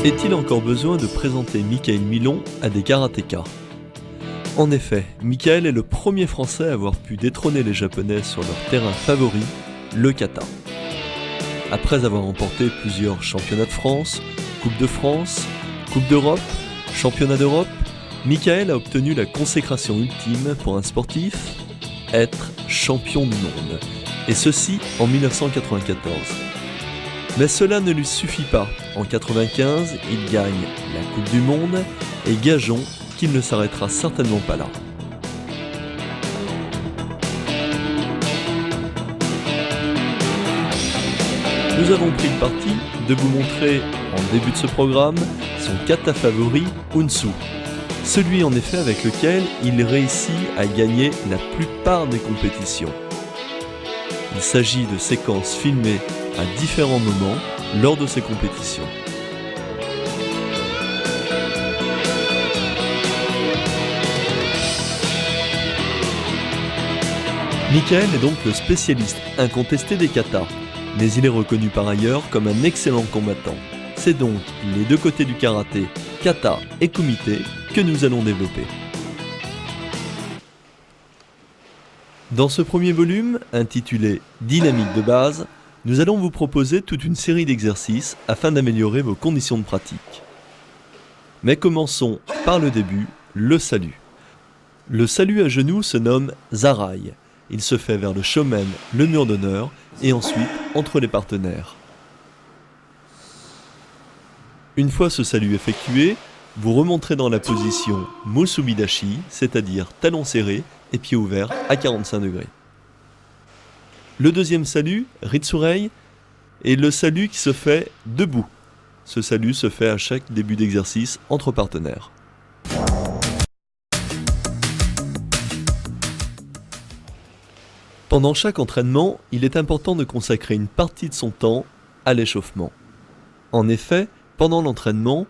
Est-il encore besoin de présenter Mickaël Milon à des karatékas ? En effet, Mickaël est le premier Français à avoir pu détrôner les Japonais sur leur terrain favori, le kata. Après avoir remporté plusieurs championnats de France, Coupe de France, Coupe d'Europe, Championnat d'Europe, Mickaël a obtenu la consécration ultime pour un sportif, être champion du monde. Et ceci en 1994. Mais cela ne lui suffit pas. En 1995, il gagne la Coupe du Monde et gageons qu'il ne s'arrêtera certainement pas là. Nous avons pris le parti de vous montrer, en début de ce programme, son kata favori, Unsu. Celui en effet avec lequel il réussit à gagner la plupart des compétitions. Il s'agit de séquences filmées à différents moments lors de ces compétitions. Mickaël est donc le spécialiste incontesté des katas, mais il est reconnu par ailleurs comme un excellent combattant. C'est donc les deux côtés du karaté, kata et kumite, que nous allons développer. Dans ce premier volume, intitulé « Dynamique de base », nous allons vous proposer toute une série d'exercices afin d'améliorer vos conditions de pratique. Mais commençons par le début, le salut. Le salut à genoux se nomme Zarai. Il se fait vers le shomen, le mur d'honneur, et ensuite entre les partenaires. Une fois ce salut effectué, vous remonterez dans la position Musubidashi, c'est-à-dire talons serrés et pieds ouverts à 45 degrés. Le deuxième salut, Ritsurei, est le salut qui se fait debout. Ce salut se fait à chaque début d'exercice entre partenaires. Pendant chaque entraînement, il est important de consacrer une partie de son temps à l'échauffement. En effet, pendant l'entraînement,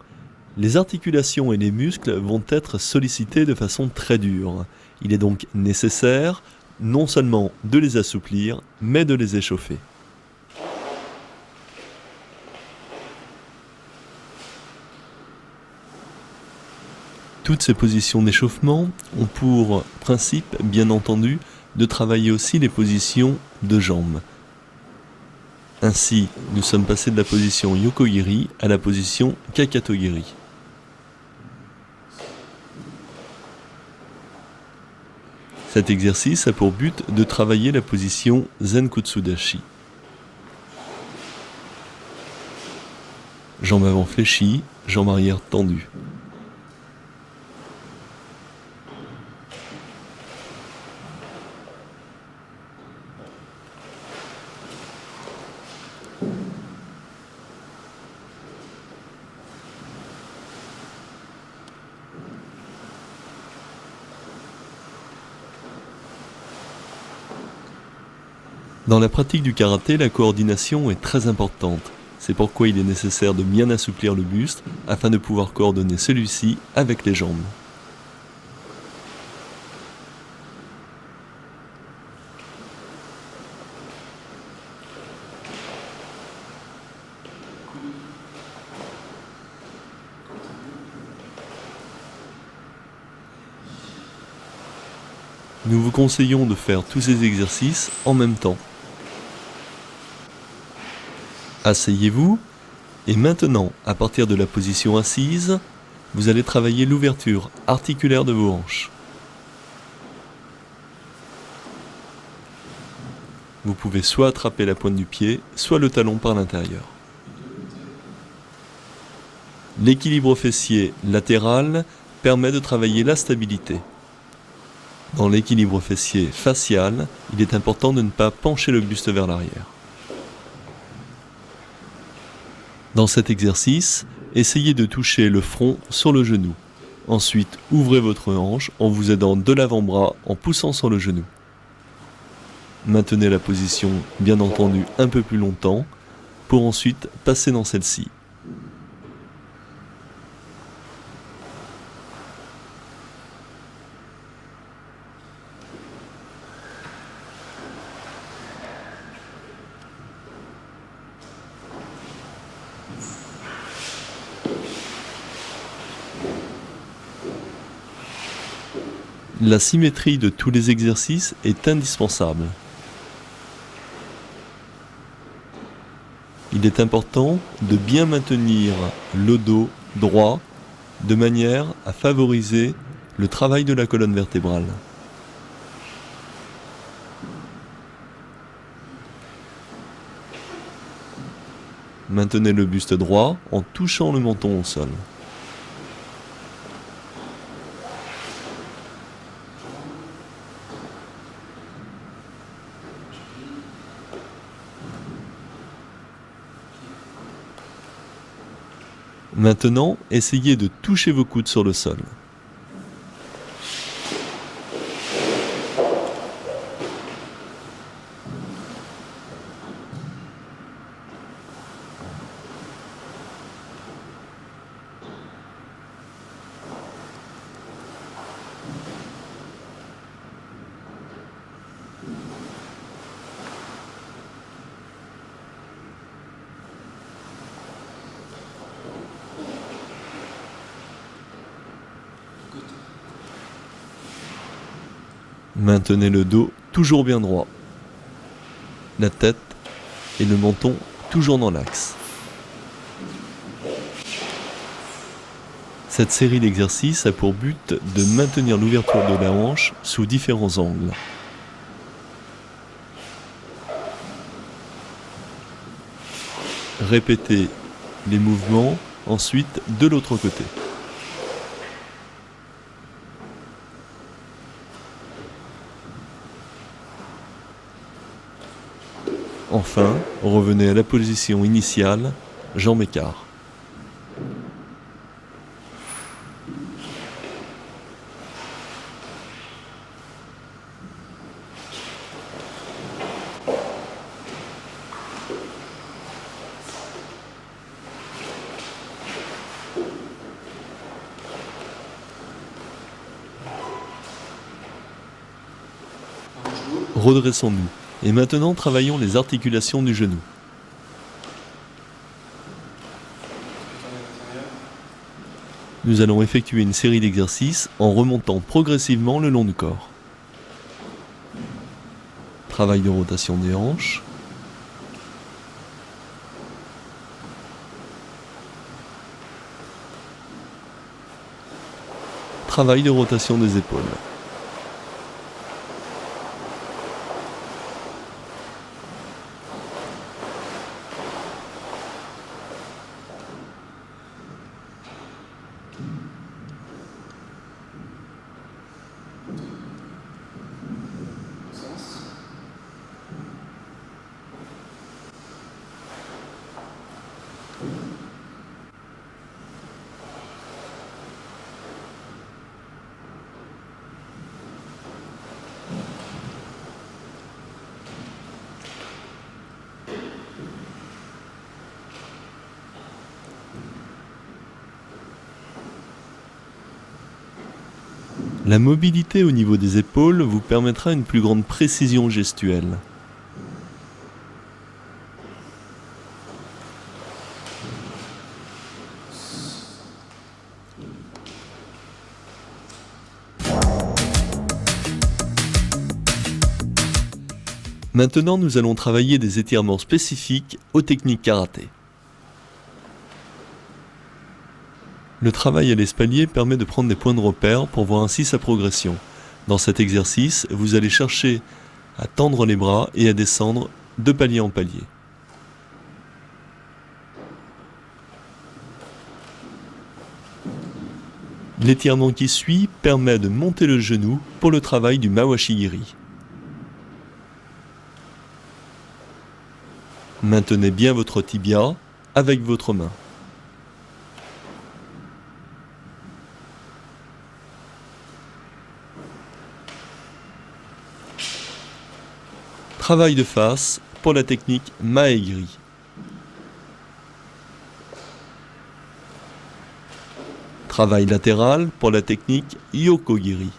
les articulations et les muscles vont être sollicités de façon très dure. Il est donc nécessaire non seulement de les assouplir, mais de les échauffer. Toutes ces positions d'échauffement ont pour principe, bien entendu, de travailler aussi les positions de jambes. Ainsi, nous sommes passés de la position Yokogiri à la position Kakatogiri. Cet exercice a pour but de travailler la position Zenkutsudashi. Jambes avant fléchies, jambes arrière tendues. Dans la pratique du karaté, la coordination est très importante. C'est pourquoi il est nécessaire de bien assouplir le buste afin de pouvoir coordonner celui-ci avec les jambes. Nous vous conseillons de faire tous ces exercices en même temps. Asseyez-vous et maintenant, à partir de la position assise, vous allez travailler l'ouverture articulaire de vos hanches. Vous pouvez soit attraper la pointe du pied, soit le talon par l'intérieur. L'équilibre fessier latéral permet de travailler la stabilité. Dans l'équilibre fessier facial, il est important de ne pas pencher le buste vers l'arrière. Dans cet exercice, essayez de toucher le front sur le genou. Ensuite, ouvrez votre hanche en vous aidant de l'avant-bras en poussant sur le genou. Maintenez la position, bien entendu, un peu plus longtemps, pour ensuite passer dans celle-ci. La symétrie de tous les exercices est indispensable. Il est important de bien maintenir le dos droit de manière à favoriser le travail de la colonne vertébrale. Maintenez le buste droit en touchant le menton au sol. Maintenant, essayez de toucher vos coudes sur le sol. Maintenez le dos toujours bien droit, la tête et le menton toujours dans l'axe. Cette série d'exercices a pour but de maintenir l'ouverture de la hanche sous différents angles. Répétez les mouvements ensuite de l'autre côté. Enfin, revenez à la position initiale, jambes écart. Redressons-nous. Et maintenant, travaillons les articulations du genou. Nous allons effectuer une série d'exercices en remontant progressivement le long du corps. Travail de rotation des hanches. Travail de rotation des épaules. La mobilité au niveau des épaules vous permettra une plus grande précision gestuelle. Maintenant, nous allons travailler des étirements spécifiques aux techniques karaté. Le travail à l'espalier permet de prendre des points de repère pour voir ainsi sa progression. Dans cet exercice, vous allez chercher à tendre les bras et à descendre de palier en palier. L'étirement qui suit permet de monter le genou pour le travail du Mawashigiri. Maintenez bien votre tibia avec votre main. Travail de face pour la technique Mae-giri. Travail latéral pour la technique Yoko-giri.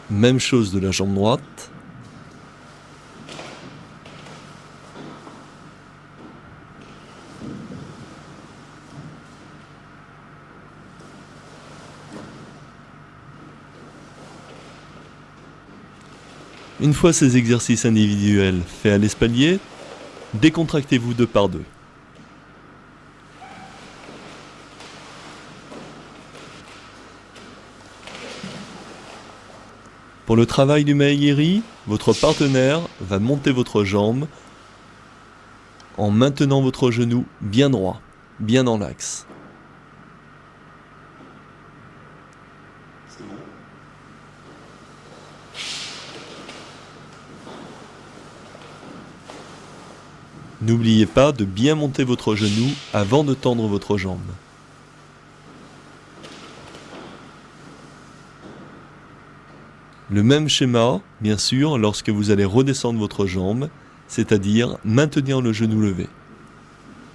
Même chose de la jambe droite. Une fois ces exercices individuels faits à l'espalier, décontractez-vous 2 par 2. Pour le travail du Mae-geri, votre partenaire va monter votre jambe en maintenant votre genou bien droit, bien dans l'axe. N'oubliez pas de bien monter votre genou avant de tendre votre jambe. Le même schéma, bien sûr, lorsque vous allez redescendre votre jambe, c'est-à-dire maintenir le genou levé,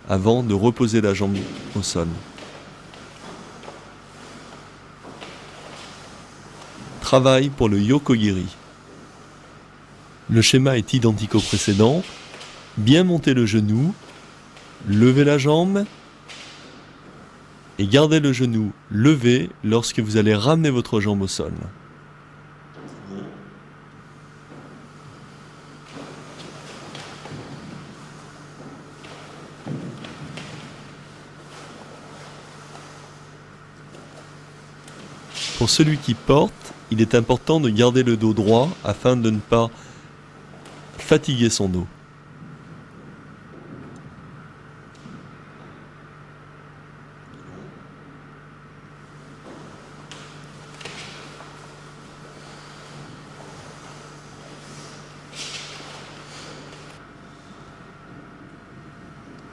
avant de reposer la jambe au sol. Travail pour le Yoko-giri. Le schéma est identique au précédent. Bien monter le genou, lever la jambe et garder le genou levé lorsque vous allez ramener votre jambe au sol. Pour celui qui porte, il est important de garder le dos droit afin de ne pas fatiguer son dos.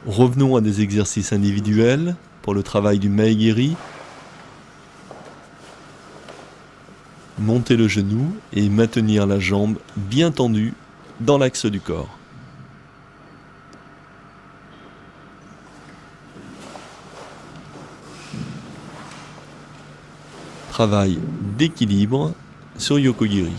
Revenons à des exercices individuels pour le travail du Mae-geri. Monter le genou et maintenir la jambe bien tendue dans l'axe du corps. Travail d'équilibre sur Yoko-giri.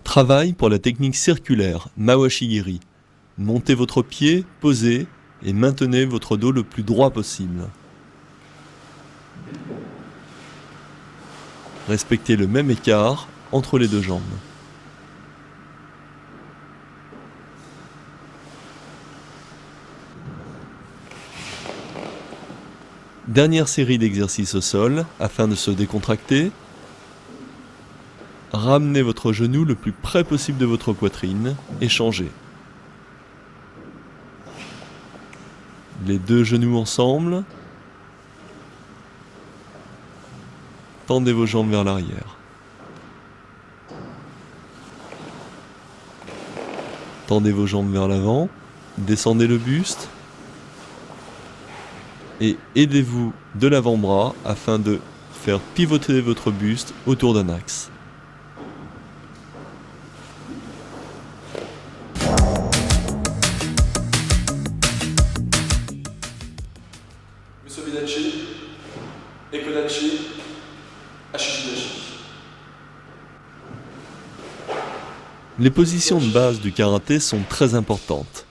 Travail pour la technique circulaire, Mawashi-giri. Montez votre pied, posez et maintenez votre dos le plus droit possible. Respectez le même écart entre les 2 jambes. Dernière série d'exercices au sol afin de se décontracter. Ramenez votre genou le plus près possible de votre poitrine et changez. Les 2 genoux ensemble. Tendez vos jambes vers l'arrière. Tendez vos jambes vers l'avant. Descendez le buste. Et aidez-vous de l'avant-bras afin de faire pivoter votre buste autour d'un axe. Musobidachi, Ekodachi, Ashidachi. Les positions de base du karaté sont très importantes.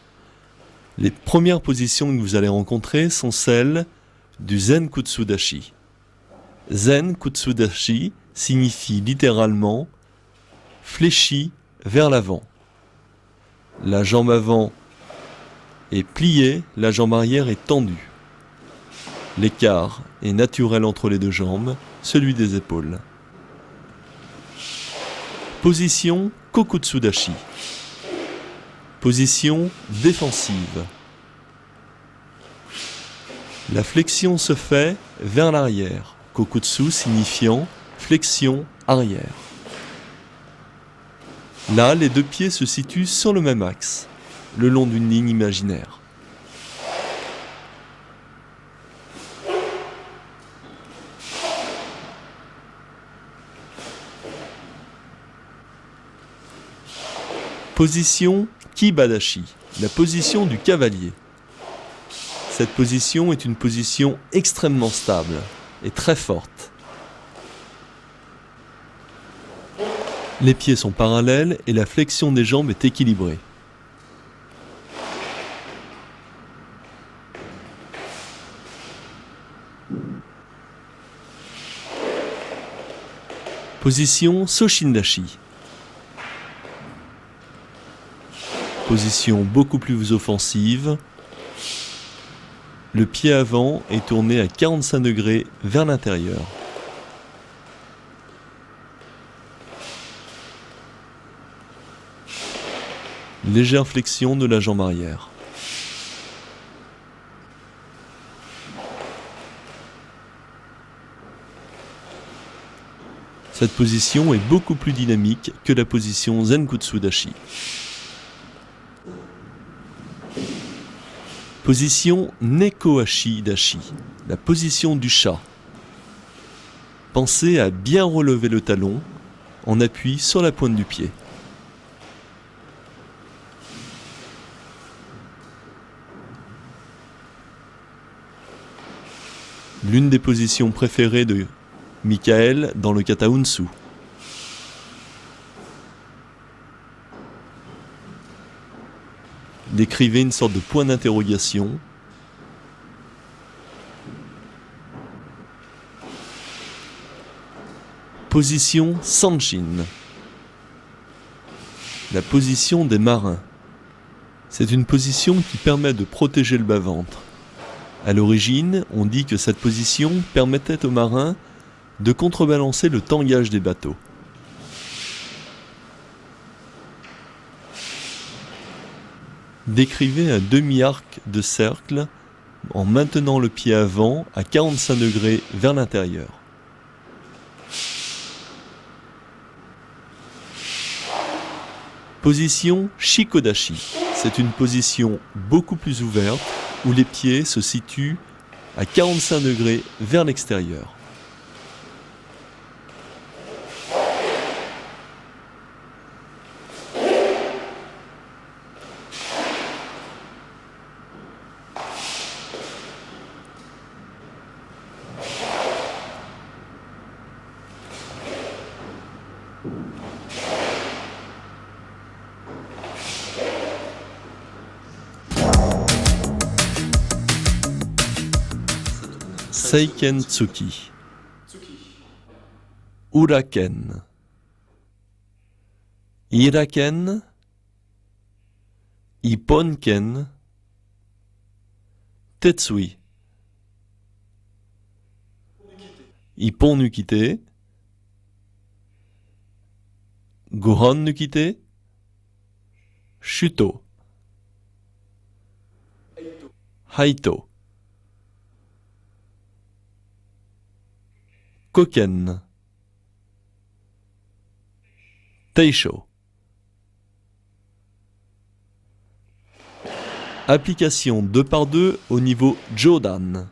Les premières positions que vous allez rencontrer sont celles du Zen Kutsudashi. Zen Kutsudashi signifie littéralement fléchi vers l'avant. La jambe avant est pliée, la jambe arrière est tendue. L'écart est naturel entre les 2 jambes, celui des épaules. Position Kokutsudashi. Position défensive. La flexion se fait vers l'arrière, Kokutsu signifiant flexion arrière. Là, les 2 pieds se situent sur le même axe, le long d'une ligne imaginaire. Position Kibadashi, la position du cavalier. Cette position est une position extrêmement stable et très forte. Les pieds sont parallèles et la flexion des jambes est équilibrée. Position Soshin-dashi. Position beaucoup plus offensive. Le pied avant est tourné à 45 degrés vers l'intérieur. Légère flexion de la jambe arrière. Cette position est beaucoup plus dynamique que la position Zenkutsu-dashi. Position Neko-hashi-dashi, la position du chat. Pensez à bien relever le talon en appui sur la pointe du pied. L'une des positions préférées de Michael dans le kata Unsu. Décrivez une sorte de point d'interrogation. Position Sanshin. La position des marins. C'est une position qui permet de protéger le bas-ventre. À l'origine, on dit que cette position permettait aux marins de contrebalancer le tangage des bateaux. Décrivez un demi-arc de cercle en maintenant le pied avant à 45 degrés vers l'intérieur. Position Shikodashi. C'est une position beaucoup plus ouverte où les pieds se situent à 45 degrés vers l'extérieur. Seiken Tsuki. Uraken. Iraken. Ipponken. Tetsui. Ippon Nukite. Gohan Nukite. Shuto. Haito. Koken. Teisho. Application 2 par 2 au niveau Jodan.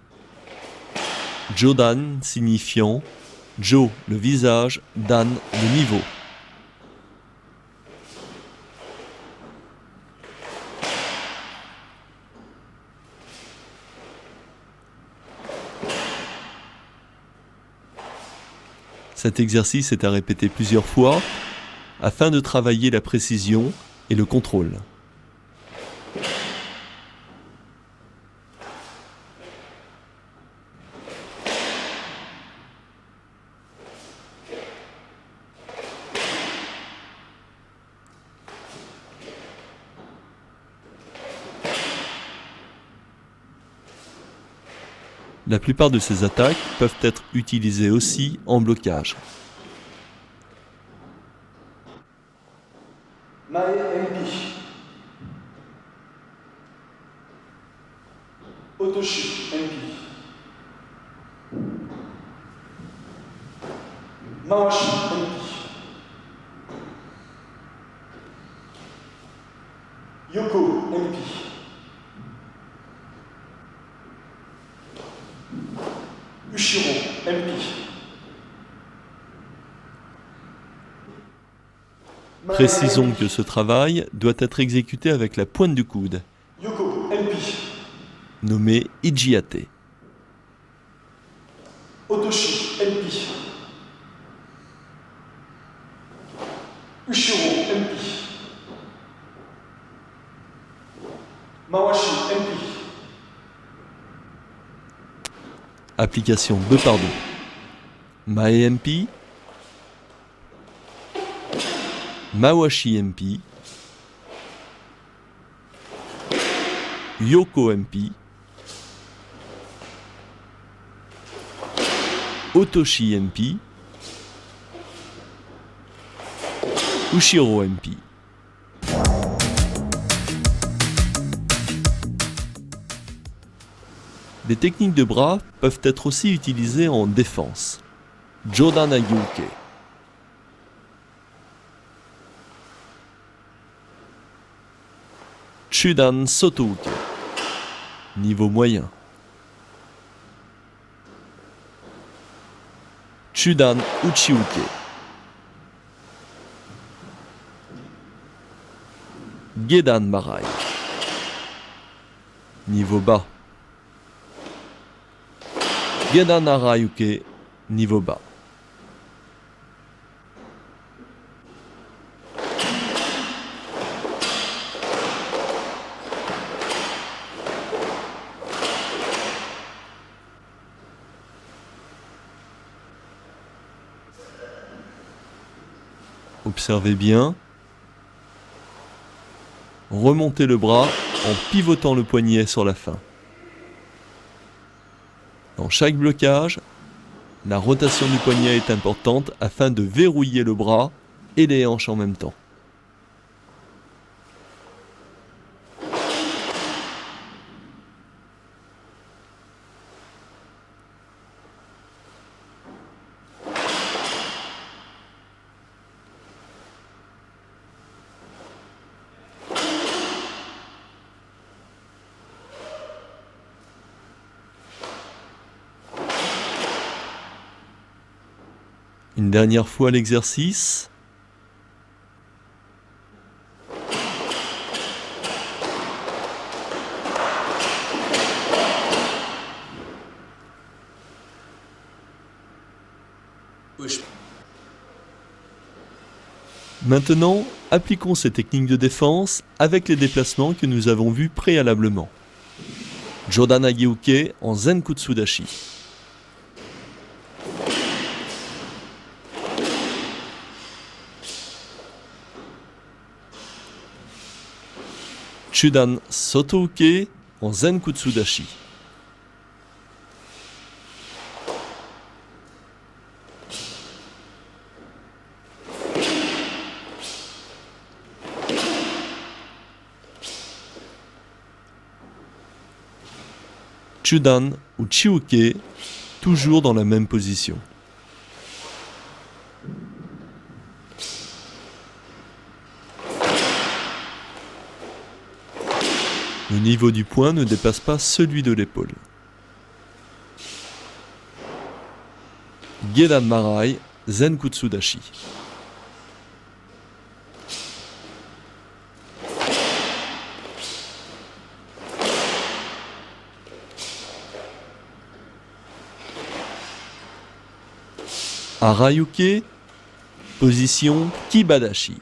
Jodan signifiant Jo le visage, Dan le niveau. Cet exercice est à répéter plusieurs fois afin de travailler la précision et le contrôle. La plupart de ces attaques peuvent être utilisées aussi en blocage. Mae Enpi. Otoshi Enpi. Mawashi Enpi. Yoko Enpi. Ushiro Enpi. Précisons que ce travail doit être exécuté avec la pointe du coude, Yoko Enpi. nommée Ijiate. Otoshi Enpi. Application 2 par 2. Mae MP, Mawashi MP, Yoko MP, Otoshi MP, Ushiro MP. Les techniques de bras peuvent être aussi utilisées en défense. Jodan Agyuke. Chudan Sotouke. Niveau moyen. Chudan Uchiuke. Gedan Marai. Niveau bas. Gedan Arayuke. Niveau bas. Observez bien. Remontez le bras en pivotant le poignet sur la fin. Dans chaque blocage, la rotation du poignet est importante afin de verrouiller le bras et les hanches en même temps. Une dernière fois l'exercice. Maintenant, appliquons ces techniques de défense avec les déplacements que nous avons vus préalablement. Jodan Agyuke en Zenkutsudashi. Chudan Sotouke en Zenkutsudashi. Chudan Uchiuke, toujours dans la même position. Le niveau du poing ne dépasse pas celui de l'épaule. Gedan Marai, Zenkutsudashi. Arayuke, position Kibadashi.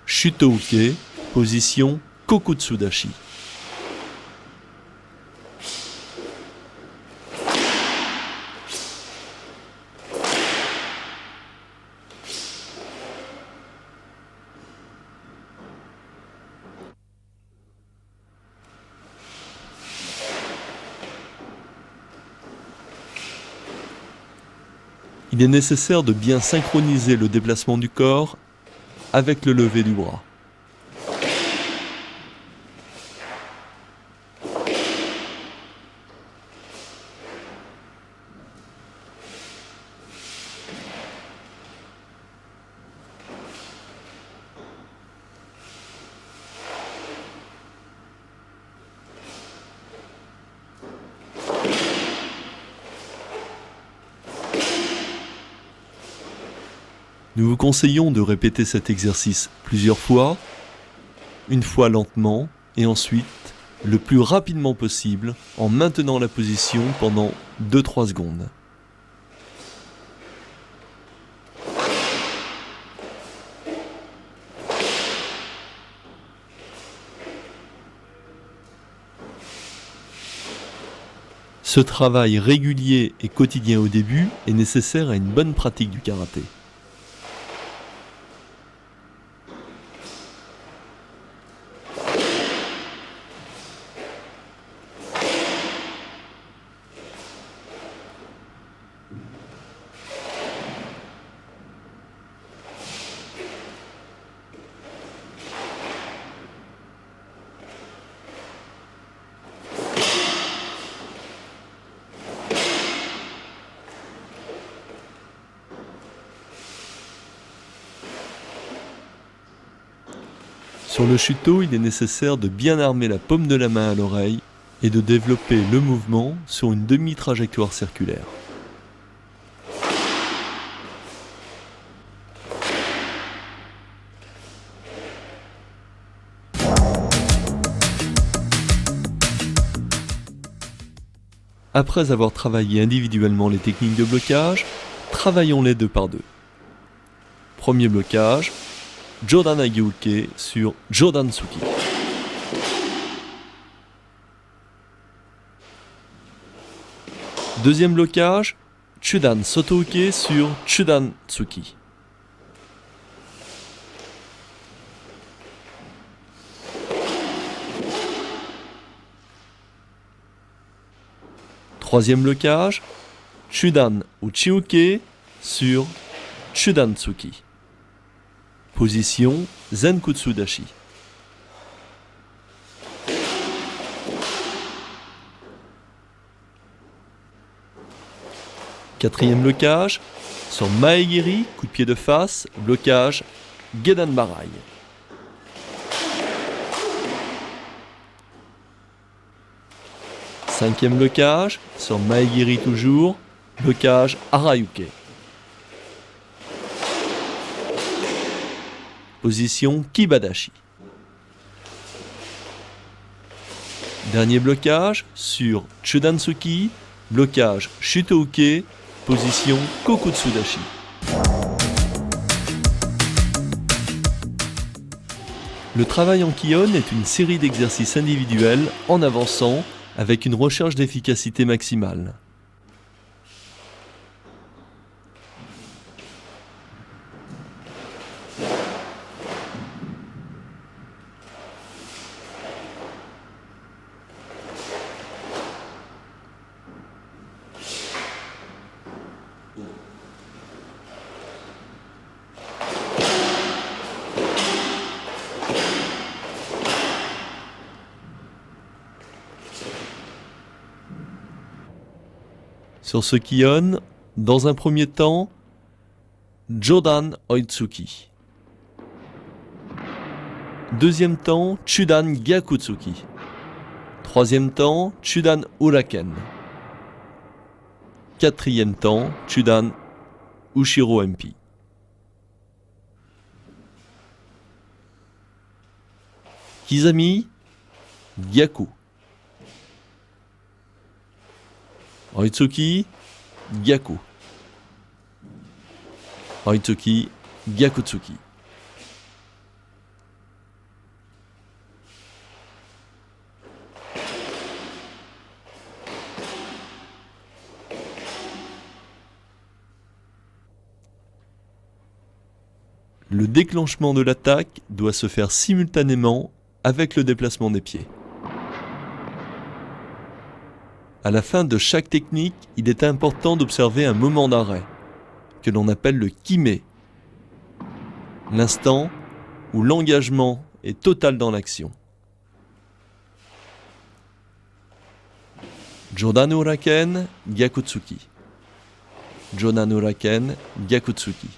Shutouke, position Kokutsudashi. Il est nécessaire de bien synchroniser le déplacement du corps avec le lever du bras. Nous vous conseillons de répéter cet exercice plusieurs fois, une fois lentement et ensuite le plus rapidement possible en maintenant la position pendant 2-3 secondes. Ce travail régulier et quotidien au début est nécessaire à une bonne pratique du karaté. Sur le shuto, il est nécessaire de bien armer la paume de la main à l'oreille et de développer le mouvement sur une demi-trajectoire circulaire. Après avoir travaillé individuellement les techniques de blocage, travaillons-les deux par deux. Premier blocage, Jodan Ageuke sur Jodan Tsuki. Deuxième blocage, Chudan Sotouke sur Chudan Tsuki. Troisième blocage, Chudan Uchiuke sur Chudan Tsuki. Position Zenkutsu Dashi. Quatrième blocage, sur Maegiri, coup de pied de face, blocage Gedan Barai. Cinquième blocage, sur Maegiri toujours, blocage Harayuke. Position Kibadashi. Dernier blocage sur Chudan-tsuki, blocage Shutouke, position Kokutsu-dashi. Le travail en Kion est une série d'exercices individuels en avançant avec une recherche d'efficacité maximale. Sur ce Kion, dans un premier temps, Jodan Oitsuki. Deuxième temps, Chudan Gyakutsuki. Troisième temps, Chudan Uraken. Quatrième temps, Chudan Ushiro Empi. Kizami, Gyaku. Oitsuki, Gyaku. Oitsuki, Gyakutsuki. Le déclenchement de l'attaque doit se faire simultanément avec le déplacement des pieds. À la fin de chaque technique, il est important d'observer un moment d'arrêt, que l'on appelle le kime, l'instant où l'engagement est total dans l'action. Jodan Uraken, Gyakutsuki. Jodan Uraken, Gyakutsuki.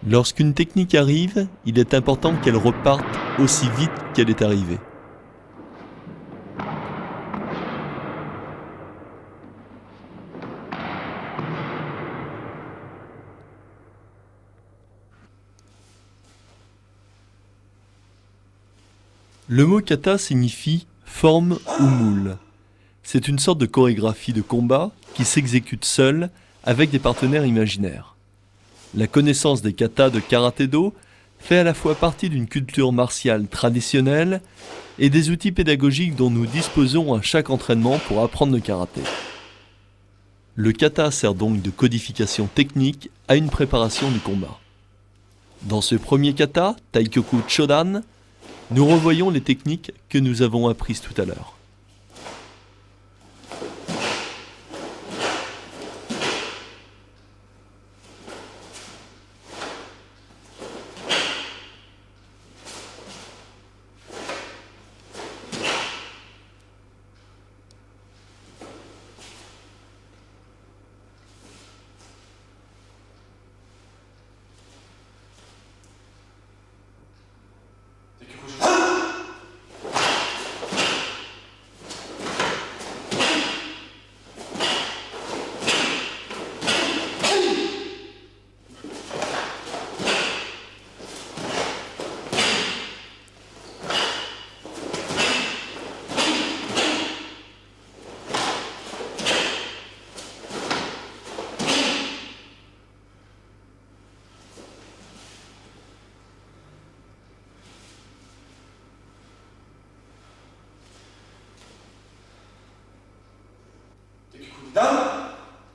Lorsqu'une technique arrive, il est important qu'elle reparte aussi vite qu'elle est arrivée. Le mot kata signifie forme ou moule. C'est une sorte de chorégraphie de combat qui s'exécute seule avec des partenaires imaginaires. La connaissance des katas de karaté-do fait à la fois partie d'une culture martiale traditionnelle et des outils pédagogiques dont nous disposons à chaque entraînement pour apprendre le karaté. Le kata sert donc de codification technique à une préparation du combat. Dans ce premier kata, Taikyoku Chodan, nous revoyons les techniques que nous avons apprises tout à l'heure.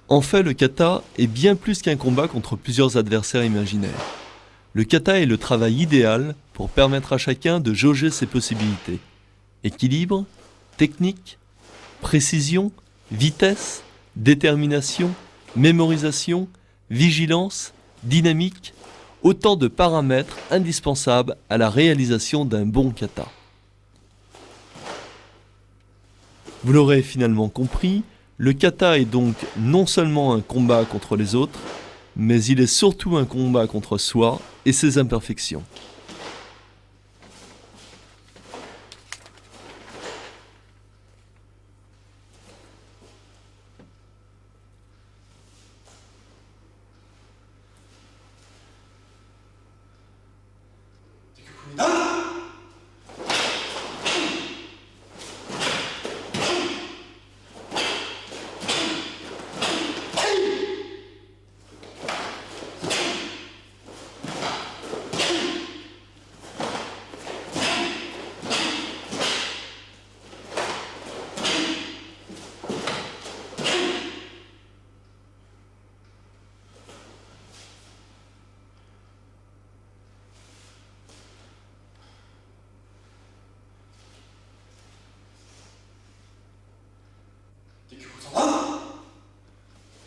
En fait, le kata est bien plus qu'un combat contre plusieurs adversaires imaginaires. Le kata est le travail idéal pour permettre à chacun de jauger ses possibilités. Équilibre, technique, précision, vitesse, détermination, mémorisation, vigilance, dynamique, autant de paramètres indispensables à la réalisation d'un bon kata. Vous l'aurez finalement compris, le kata est donc non seulement un combat contre les autres, mais il est surtout un combat contre soi et ses imperfections.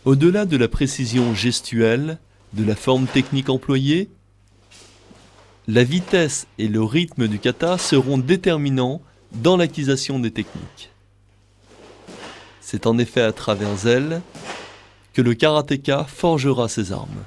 Au-delà de la précision gestuelle, de la forme technique employée, la vitesse et le rythme du kata seront déterminants dans l'acquisition des techniques. C'est en effet à travers elles que le karatéka forgera ses armes.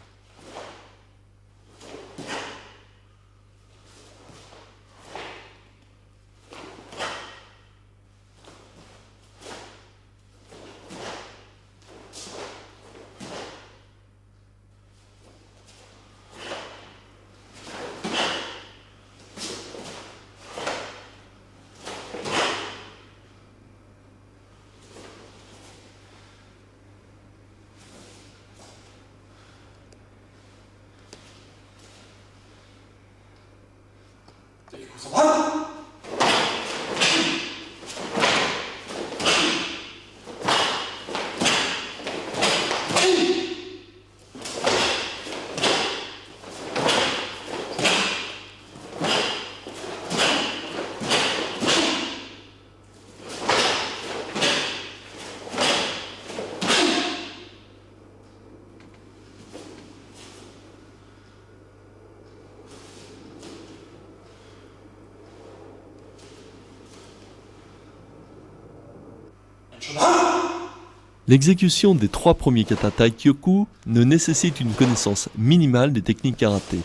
L'exécution des 3 premiers kata Taikyoku ne nécessite une connaissance minimale des techniques karaté.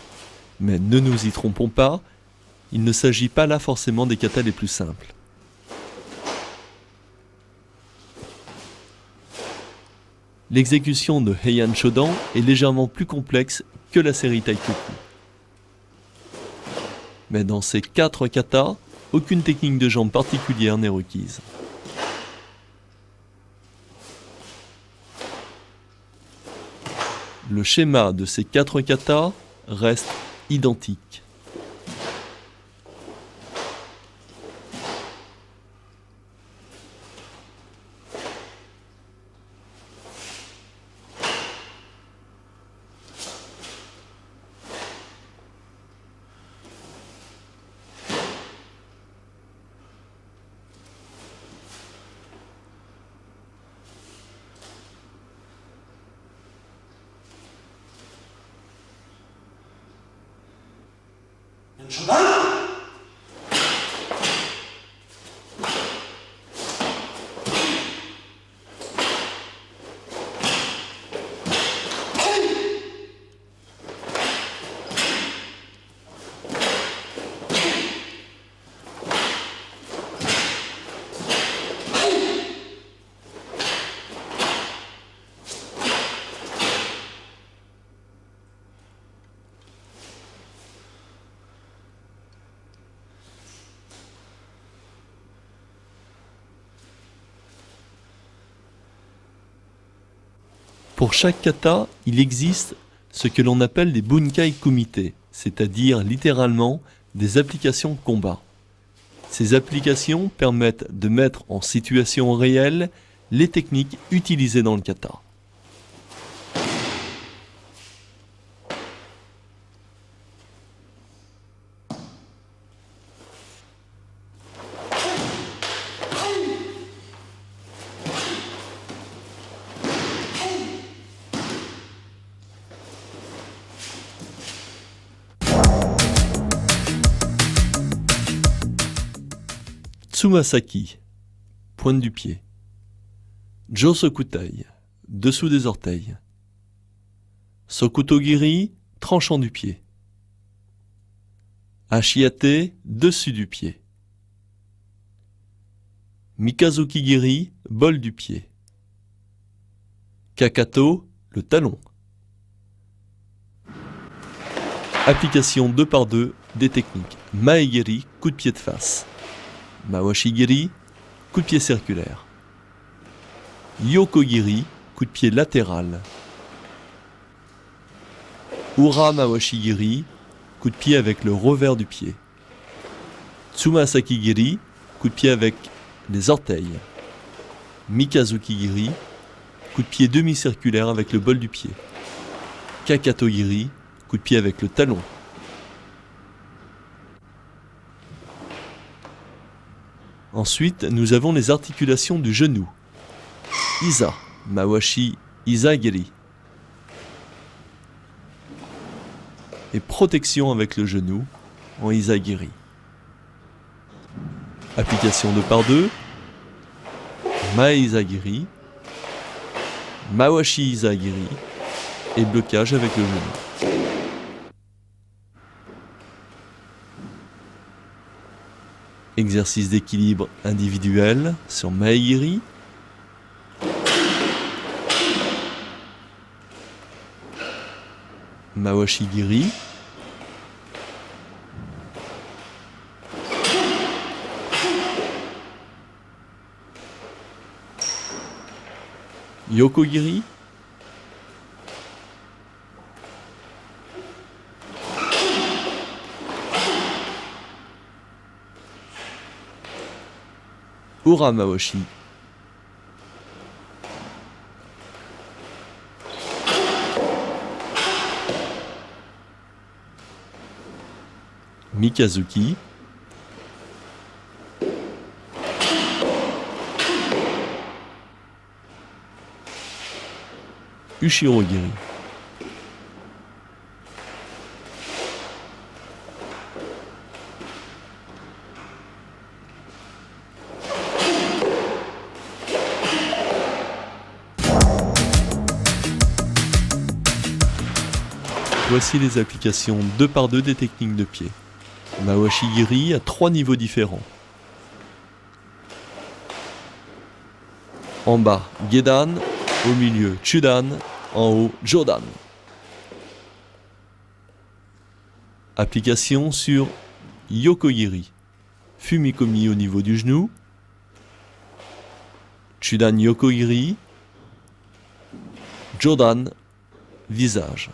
Mais ne nous y trompons pas, il ne s'agit pas là forcément des katas les plus simples. L'exécution de Heian Shodan est légèrement plus complexe que la série Taikyoku. Mais dans ces 4 katas, aucune technique de jambe particulière n'est requise. Le schéma de ces 4 katas reste identique. Pour chaque kata, il existe ce que l'on appelle des bunkai kumite, c'est-à-dire littéralement des applications de combat. Ces applications permettent de mettre en situation réelle les techniques utilisées dans le kata. Tsumasaki, pointe du pied. Josokutai, dessous des orteils. Sokutogiri, tranchant du pied. Ashiate, dessus du pied. Mikazuki-giri, bol du pied. Kakato, le talon. Application 2 par 2 des techniques. Maegiri, coup de pied de face. Mawashi-giri, coup de pied circulaire. Yoko-giri, coup de pied latéral. Ura Mawashi-giri, coup de pied avec le revers du pied. Tsumasaki-giri, coup de pied avec les orteils. Mikazuki-giri, coup de pied demi-circulaire avec le bol du pied. Kakato-giri, coup de pied avec le talon. Ensuite, nous avons les articulations du genou. Isa, Mawashi, Isa-giri. Et protection avec le genou en Isa-giri. Application 2 par 2. Ma-Isa-giri. Mawashi Isa-giri. Et blocage avec le genou. Exercice d'équilibre individuel sur Maegiri. Mawashi-giri. Yoko-giri. Ura Mawashi. Mikazuki. Ushiro-giri. Voici les applications 2 par 2 des techniques de pied. Mawashi-giri à 3 niveaux différents. En bas, Gedan, au milieu, Chudan, en haut, Jodan. Application sur Yoko-giri. Fumikomi au niveau du genou. Chudan Yoko-giri. Jodan visage.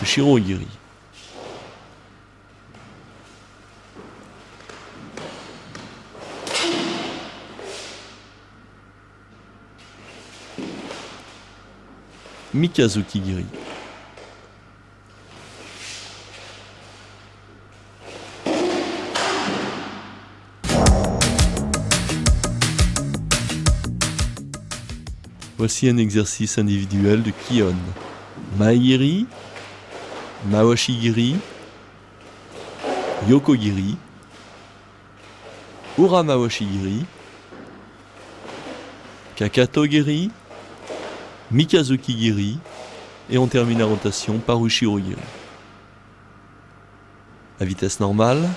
Ushiro Ogiri. Mikazuki Giri. Voici un exercice individuel de Kion. Maegiri, Mawashi-giri, Yoko-giri, Ura-mawashi-giri, Kakato-giri, Mikazuki-giri, et on termine la rotation par Ushiro-giri. À vitesse normale.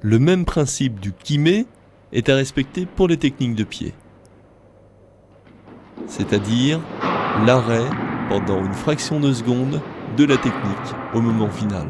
Le même principe du kime est à respecter pour les techniques de pied. C'est-à-dire l'arrêt pendant une fraction de seconde de la technique au moment final.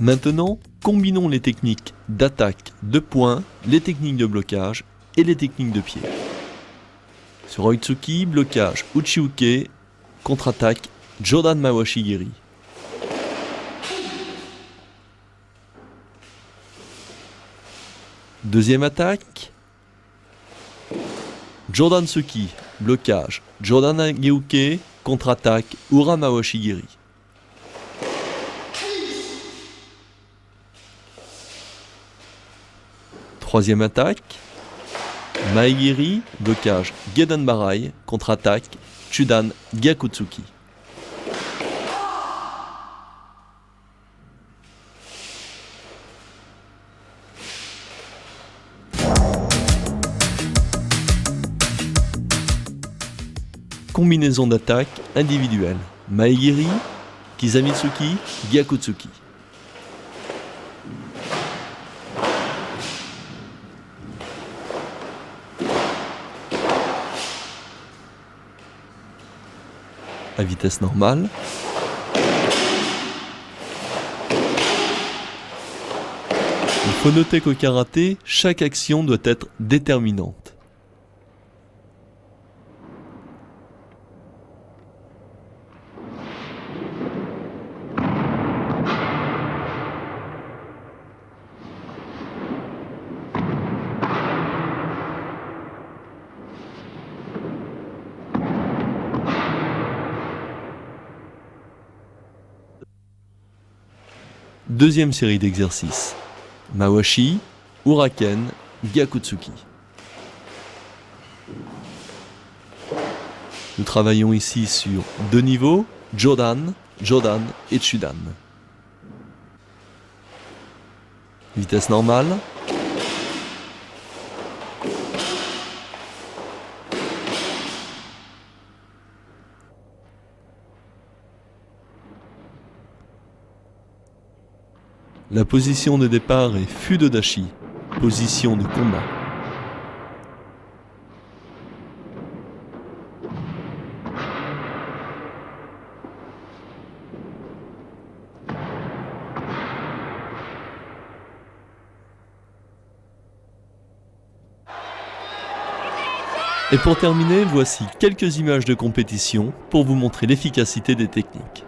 Maintenant, combinons les techniques d'attaque de poing, les techniques de blocage et les techniques de pied. Sur Oitsuki, blocage Uchiuke, contre-attaque Jodan Mawashi-giri. Deuxième attaque, Jodan Suki, blocage Jodan Ageuke, contre-attaque Ura Mawashi-giri. Troisième attaque, Maegiri, blocage Gedan Barai, contre-attaque Chudan Gyakutsuki. Combinaison d'attaque individuelle, Maegiri, Kizamitsuki, Gyakutsuki. À vitesse normale. Il faut noter qu'au karaté, chaque action doit être déterminante. Deuxième série d'exercices. Mawashi, Uraken, Gyakutsuki. Nous travaillons ici sur deux niveaux, Jodan, Jodan et Chudan. Vitesse normale. La position de départ est Fudodashi, position de combat. Et pour terminer, voici quelques images de compétition pour vous montrer l'efficacité des techniques.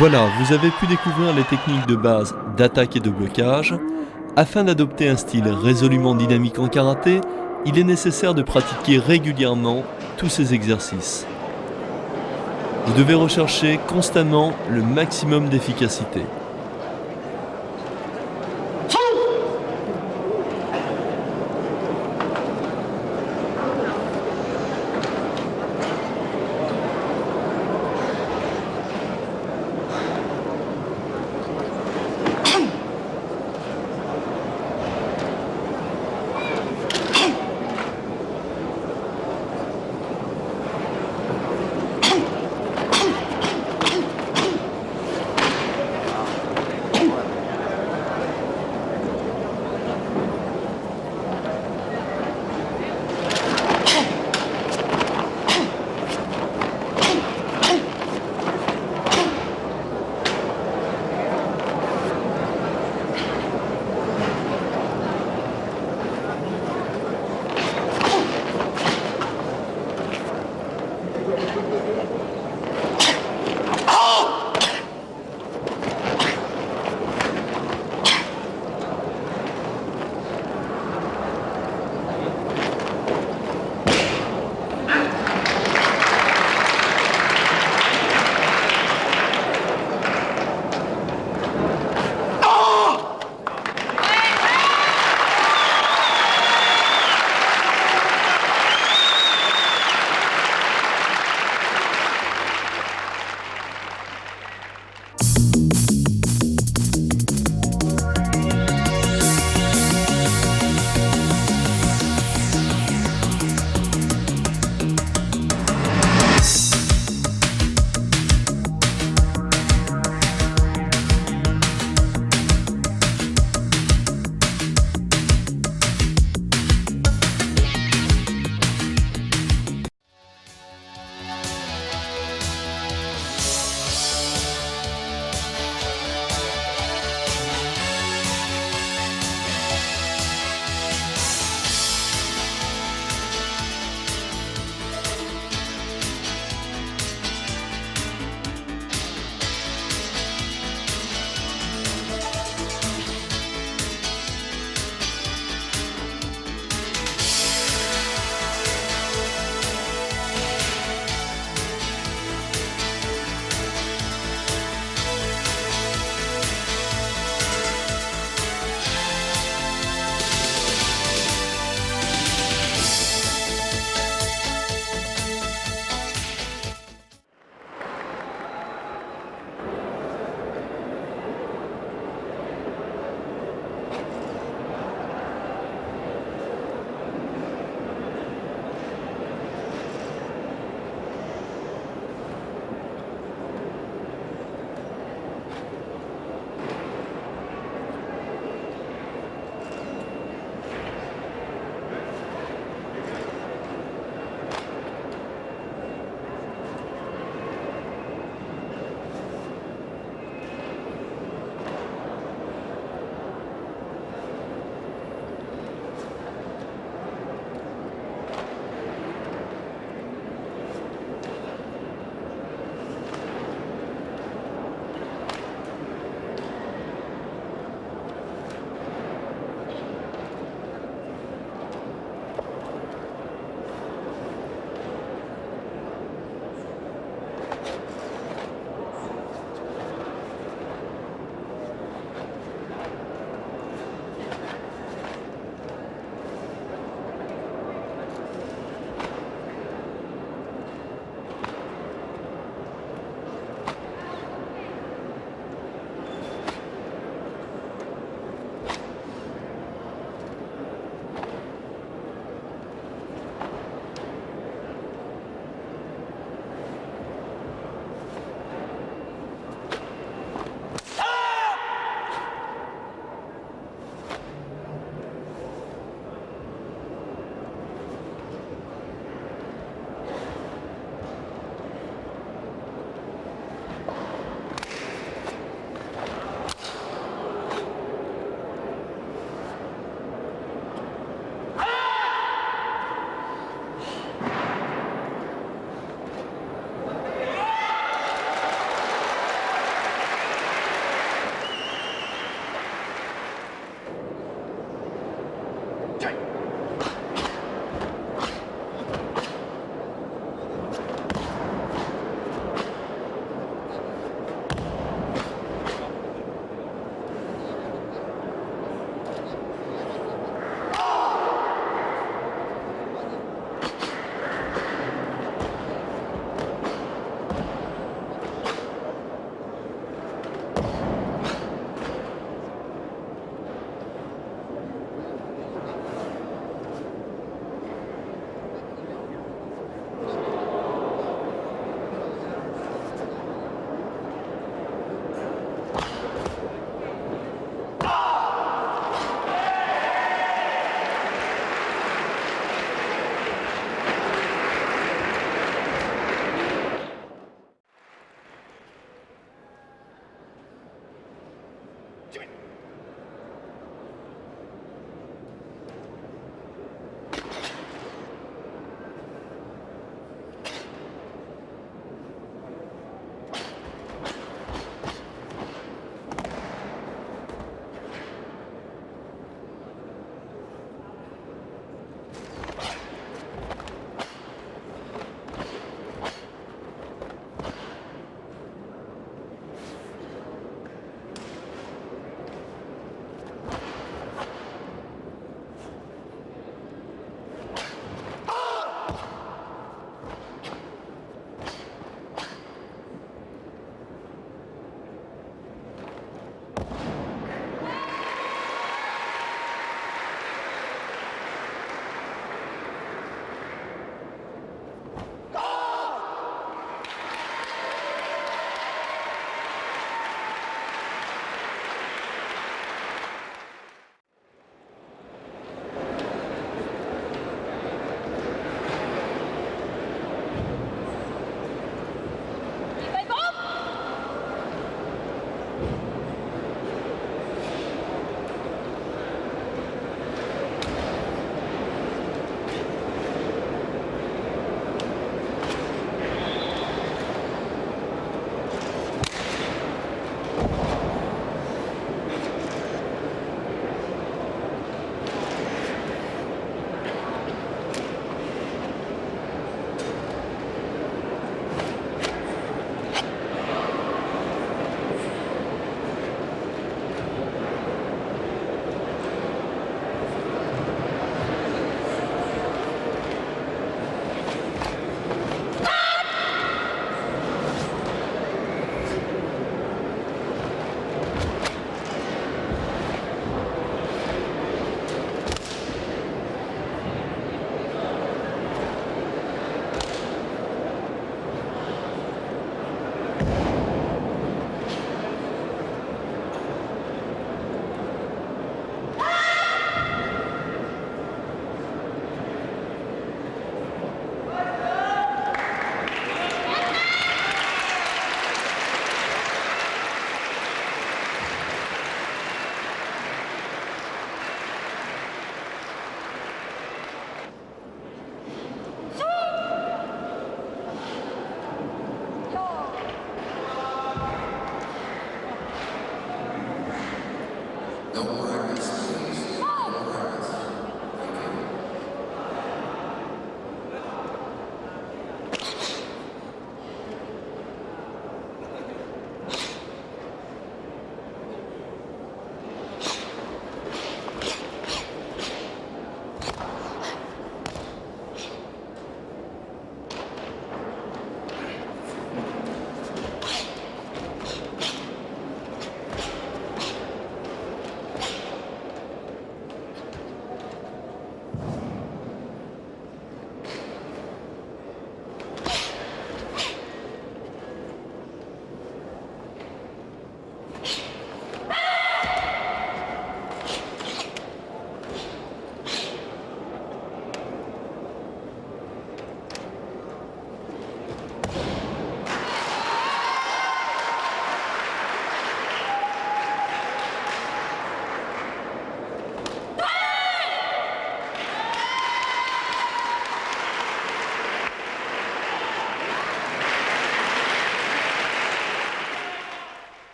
Voilà, vous avez pu découvrir les techniques de base d'attaque et de blocage. Afin d'adopter un style résolument dynamique en karaté, il est nécessaire de pratiquer régulièrement tous ces exercices. Vous devez rechercher constamment le maximum d'efficacité.